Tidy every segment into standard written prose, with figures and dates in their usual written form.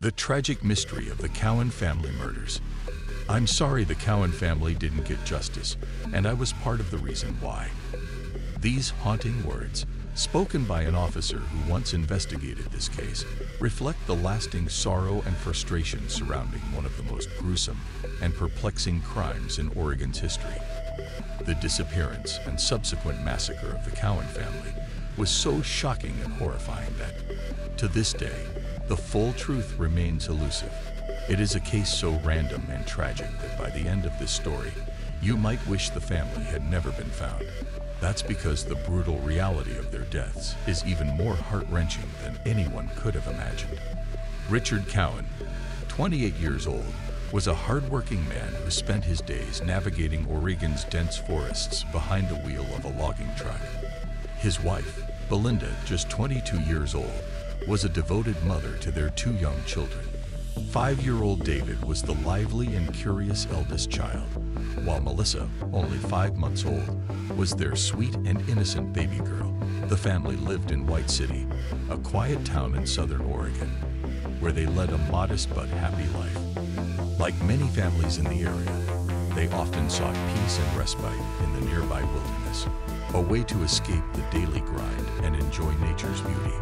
The tragic mystery of the Cowen family murders. I'm sorry the Cowen family didn't get justice, and I was part of the reason why. These haunting words, spoken by an officer who once investigated this case, reflect the lasting sorrow and frustration surrounding one of the most gruesome and perplexing crimes in Oregon's history. The disappearance and subsequent massacre of the Cowen family was so shocking and horrifying that, to this day, the full truth remains elusive. It is a case so random and tragic that by the end of this story, you might wish the family had never been found. That's because the brutal reality of their deaths is even more heart-wrenching than anyone could have imagined. Richard Cowen, 28 years old, was a hard-working man who spent his days navigating Oregon's dense forests behind the wheel of a logging truck. His wife, Belinda, just 22 years old, was a devoted mother to their two young children. 5-year-old David was the lively and curious eldest child, while Melissa, only 5 months old, was their sweet and innocent baby girl. The family lived in White City, a quiet town in southern Oregon, where they led a modest but happy life. Like many families in the area, they often sought peace and respite in the nearby wilderness, a way to escape the daily grind and enjoy nature's beauty.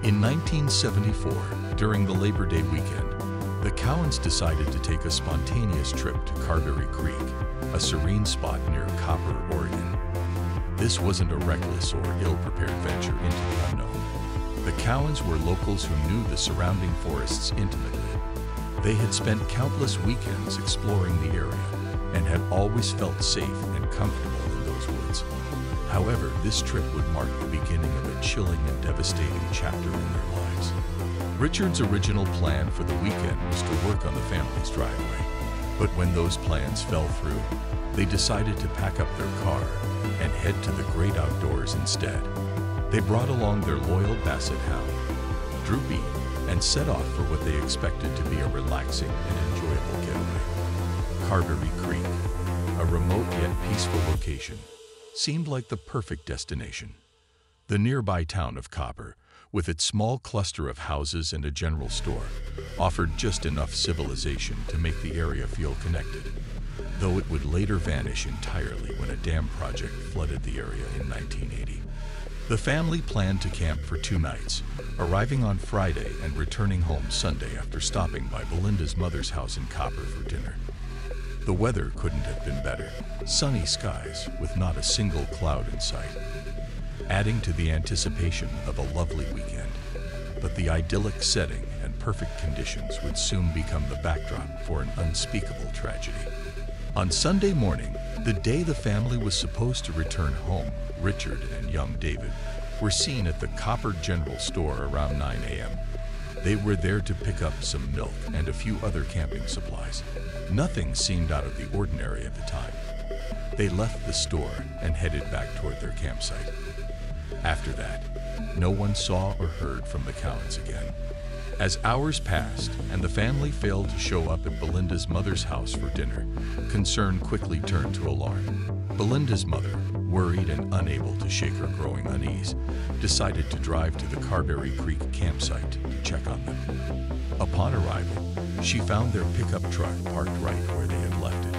In 1974, during the Labor Day weekend, the Cowens decided to take a spontaneous trip to Carberry Creek, a serene spot near Copper, Oregon. This wasn't a reckless or ill-prepared venture into the unknown. The Cowens were locals who knew the surrounding forests intimately. They had spent countless weekends exploring the area and had always felt safe and comfortable in those woods. However, this trip would mark the beginning of a chilling and devastating chapter in their lives. Richard's original plan for the weekend was to work on the family's driveway. But when those plans fell through, they decided to pack up their car and head to the great outdoors instead. They brought along their loyal basset hound, Droopy, and set off for what they expected to be a relaxing and enjoyable getaway. Carberry Creek, a remote yet peaceful location, seemed like the perfect destination. The nearby town of Copper, with its small cluster of houses and a general store, offered just enough civilization to make the area feel connected, though it would later vanish entirely when a dam project flooded the area in 1980. The family planned to camp for 2 nights, arriving on Friday and returning home Sunday after stopping by Belinda's mother's house in Copper for dinner. The weather couldn't have been better, sunny skies with not a single cloud in sight, adding to the anticipation of a lovely weekend. But the idyllic setting and perfect conditions would soon become the backdrop for an unspeakable tragedy. On Sunday morning, the day the family was supposed to return home, Richard and young David were seen at the Copper General Store around 9 a.m. They were there to pick up some milk and a few other camping supplies. Nothing seemed out of the ordinary at the time. They left the store and headed back toward their campsite. After that, no one saw or heard from the Cowens again. As hours passed and the family failed to show up at Belinda's mother's house for dinner, concern quickly turned to alarm. Belinda's mother, worried and unable to shake her growing unease, decided to drive to the Carberry Creek campsite to check on them. Upon arrival, she found their pickup truck parked right where they had left it.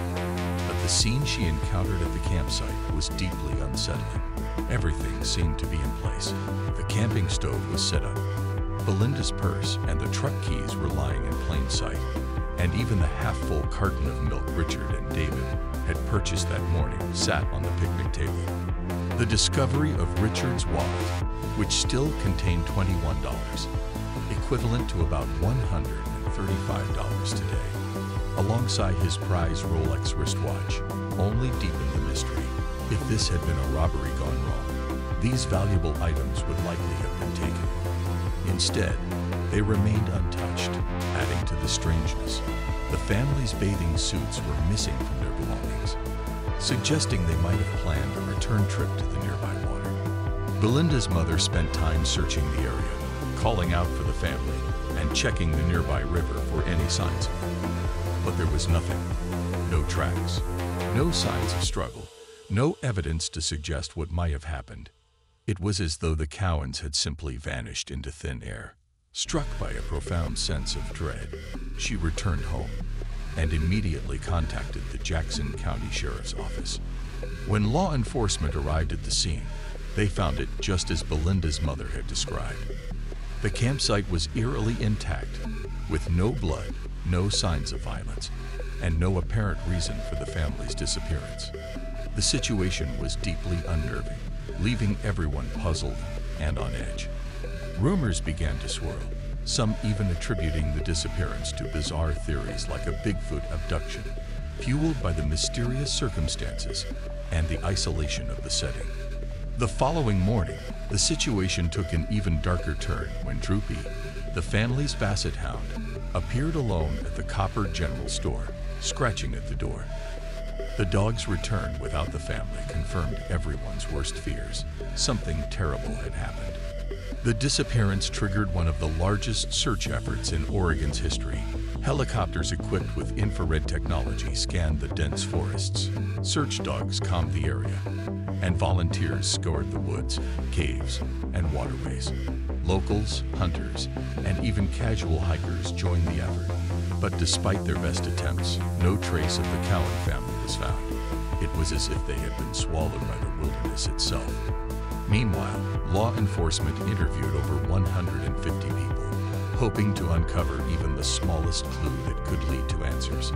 But the scene she encountered at the campsite was deeply unsettling. Everything seemed to be in place. The camping stove was set up. Belinda's purse and the truck keys were lying in plain sight, and even the half-full carton of milk Richard and David had purchased that morning sat on the picnic table. The discovery of Richard's wallet, which still contained $21, equivalent to about $135 today, alongside his prized Rolex wristwatch, only deepened the mystery. If this had been a robbery gone wrong, these valuable items would likely have been taken. Instead, they remained untouched, adding to the strangeness. The family's bathing suits were missing from their belongings, suggesting they might have planned a return trip to the nearby water. Belinda's mother spent time searching the area, calling out for the family, and checking the nearby river for any signs of them. But there was nothing. No tracks, no signs of struggle, no evidence to suggest what might have happened. It was as though the Cowens had simply vanished into thin air. Struck by a profound sense of dread, she returned home and immediately contacted the Jackson County Sheriff's Office. When law enforcement arrived at the scene, they found it just as Belinda's mother had described. The campsite was eerily intact, with no blood, no signs of violence, and no apparent reason for the family's disappearance. The situation was deeply unnerving, leaving everyone puzzled and on edge. Rumors began to swirl, some even attributing the disappearance to bizarre theories like a Bigfoot abduction, fueled by the mysterious circumstances and the isolation of the setting. The following morning, the situation took an even darker turn when Droopy, the family's basset hound, appeared alone at the Copper General Store, scratching at the door. The dog's return without the family confirmed everyone's worst fears. Something terrible had happened. The disappearance triggered one of the largest search efforts in Oregon's history. Helicopters equipped with infrared technology scanned the dense forests. Search dogs combed the area, and volunteers scoured the woods, caves, and waterways. Locals, hunters, and even casual hikers joined the effort. But despite their best attempts, no trace of the Cowen family was found. It was as if they had been swallowed by the wilderness itself. Meanwhile, law enforcement interviewed over 150 people, hoping to uncover even the smallest clue that could lead to answers.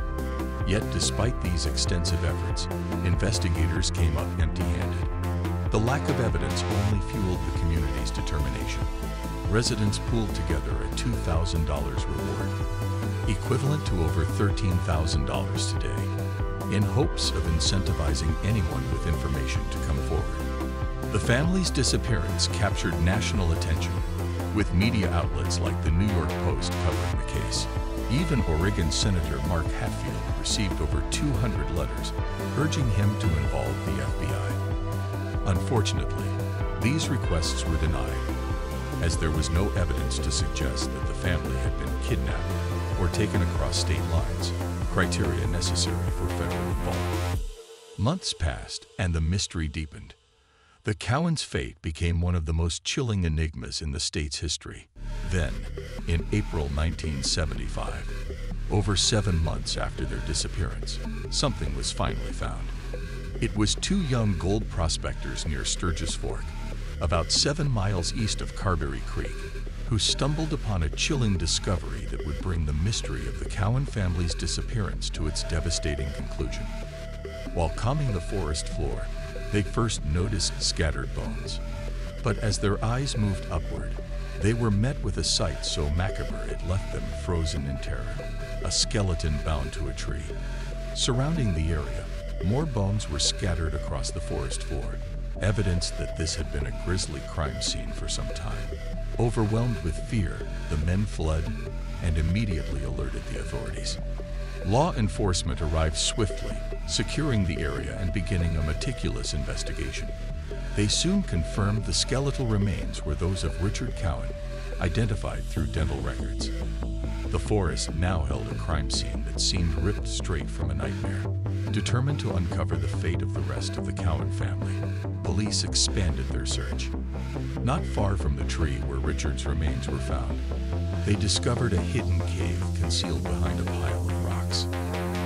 Yet despite these extensive efforts, investigators came up empty-handed. The lack of evidence only fueled the community's determination. Residents pooled together a $2,000 reward, equivalent to over $13,000 today, in hopes of incentivizing anyone with information to come forward. The family's disappearance captured national attention, with media outlets like the New York Post covering the case. Even Oregon Senator Mark Hatfield received over 200 letters urging him to involve the FBI. Unfortunately, these requests were denied, as there was no evidence to suggest that the family had been kidnapped or taken across state lines, criteria necessary for federal involvement. Months passed and the mystery deepened. The Cowen's fate became one of the most chilling enigmas in the state's history. Then, in April 1975, over 7 months after their disappearance, something was finally found. It was 2 young gold prospectors near Sturgis Fork, about 7 miles east of Carberry Creek, who stumbled upon a chilling discovery that would bring the mystery of the Cowen family's disappearance to its devastating conclusion. While combing the forest floor, they first noticed scattered bones. But as their eyes moved upward, they were met with a sight so macabre it left them frozen in terror. A skeleton bound to a tree. Surrounding the area, more bones were scattered across the forest floor, evidence that this had been a grisly crime scene for some time. Overwhelmed with fear, the men fled and immediately alerted the authorities. Law enforcement arrived swiftly, securing the area and beginning a meticulous investigation. They soon confirmed the skeletal remains were those of Richard Cowen, identified through dental records. The forest now held a crime scene that seemed ripped straight from a nightmare. Determined to uncover the fate of the rest of the Cowen family, police expanded their search. Not far from the tree where Richard's remains were found, they discovered a hidden cave concealed behind a pile of rocks.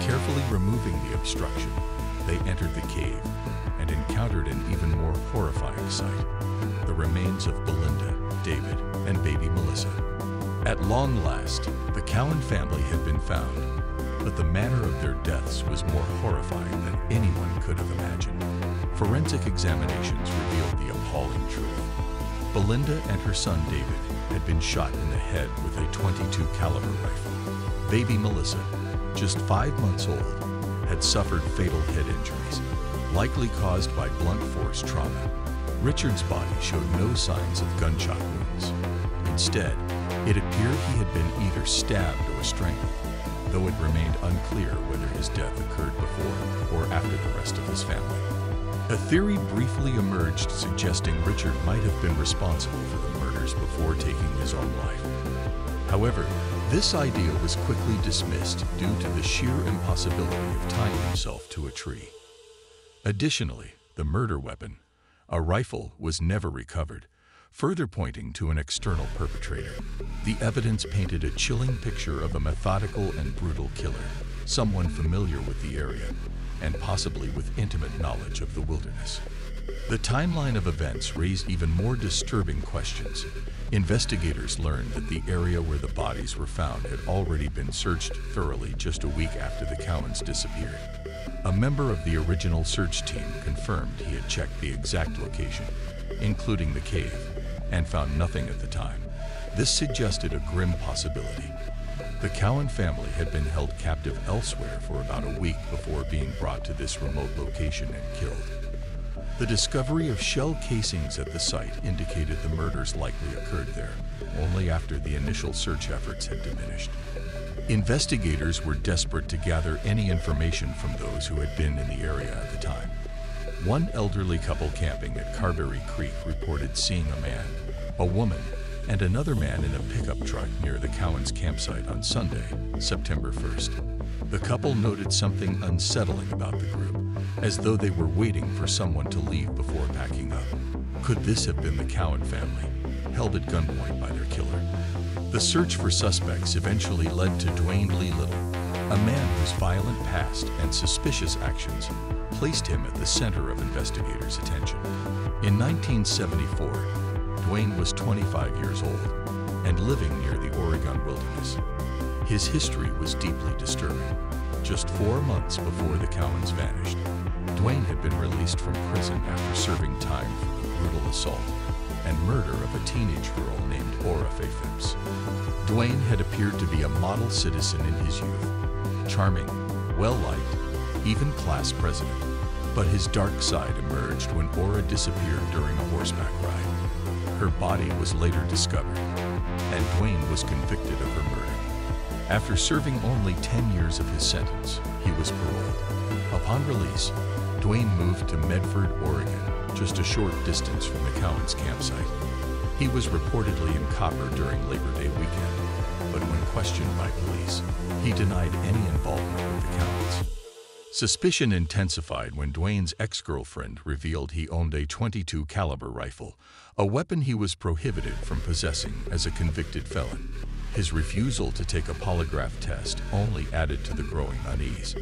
Carefully removing the obstruction, they entered the cave and encountered an even more horrifying sight: the remains of Belinda, David, and baby Melissa. At long last, the Cowen family had been found, but the manner of their deaths was more horrifying than anyone could have imagined. Forensic examinations revealed the appalling truth. Belinda and her son David had been shot in the head with a .22 caliber rifle. Baby Melissa, just 5 months old, had suffered fatal head injuries, likely caused by blunt force trauma. Richard's body showed no signs of gunshot wounds. Instead, it appeared he had been either stabbed or strangled, though it remained unclear whether his death occurred before or after the rest of his family. A theory briefly emerged suggesting Richard might have been responsible for the murders before taking his own life. However, this idea was quickly dismissed due to the sheer impossibility of tying himself to a tree. Additionally, the murder weapon, a rifle, was never recovered, further pointing to an external perpetrator. The evidence painted a chilling picture of a methodical and brutal killer, someone familiar with the area, and possibly with intimate knowledge of the wilderness. The timeline of events raised even more disturbing questions. Investigators learned that the area where the bodies were found had already been searched thoroughly just a week after the Cowens disappeared. A member of the original search team confirmed he had checked the exact location, including the cave, and found nothing at the time. This suggested a grim possibility. The Cowen family had been held captive elsewhere for about a week before being brought to this remote location and killed. The discovery of shell casings at the site indicated the murders likely occurred there, only after the initial search efforts had diminished. Investigators were desperate to gather any information from those who had been in the area at the time. One elderly couple camping at Carberry Creek reported seeing a man, a woman, and another man in a pickup truck near the Cowens campsite on Sunday, September 1st. The couple noted something unsettling about the group, as though they were waiting for someone to leave before packing up. Could this have been the Cowen family, held at gunpoint by their killer? The search for suspects eventually led to Dwayne Lee Little, a man whose violent past and suspicious actions placed him at the center of investigators' attention. In 1974, Dwayne was 25 years old and living near the Oregon wilderness. His history was deeply disturbing. Just 4 months before the Cowens vanished, Dwayne had been released from prison after serving time for the brutal assault and murder of a teenage girl named Aura Faye Phipps. Dwayne had appeared to be a model citizen in his youth, charming, well-liked, even class president. But his dark side emerged when Aura disappeared during a horseback ride. Her body was later discovered, and Dwayne was convicted of her murder. After serving only 10 years of his sentence, he was paroled. Upon release, Dwayne moved to Medford, Oregon, just a short distance from the Cowens campsite. He was reportedly in Copper during Labor Day weekend, but when questioned by police, he denied any involvement with the Cowens. Suspicion intensified when Dwayne's ex-girlfriend revealed he owned a .22 caliber rifle, a weapon he was prohibited from possessing as a convicted felon. His refusal to take a polygraph test only added to the growing unease.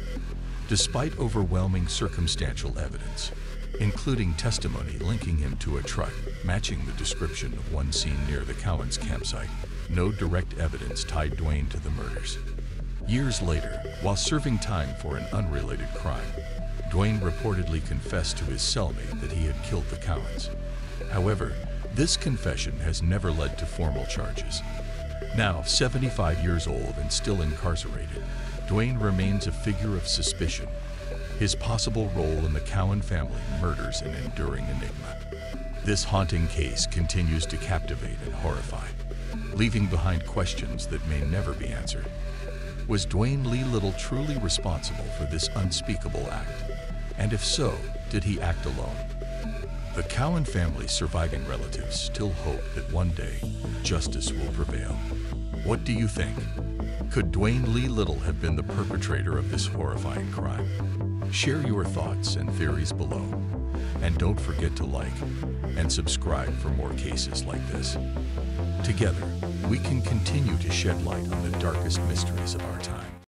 Despite overwhelming circumstantial evidence, including testimony linking him to a truck matching the description of one seen near the Cowens campsite, no direct evidence tied Dwayne to the murders. Years later, while serving time for an unrelated crime, Dwayne reportedly confessed to his cellmate that he had killed the Cowens. However, this confession has never led to formal charges. Now 75 years old and still incarcerated, Dwayne remains a figure of suspicion. His possible role in the Cowen family murders an enduring enigma. This haunting case continues to captivate and horrify, leaving behind questions that may never be answered. Was Dwayne Lee Little truly responsible for this unspeakable act? And if so, did he act alone? The Cowen family's surviving relatives still hope that one day justice will prevail. What do you think? Could Dwayne Lee Little have been the perpetrator of this horrifying crime? Share your thoughts and theories below. And don't forget to like and subscribe for more cases like this. Together, we can continue to shed light on the darkest mysteries of our time.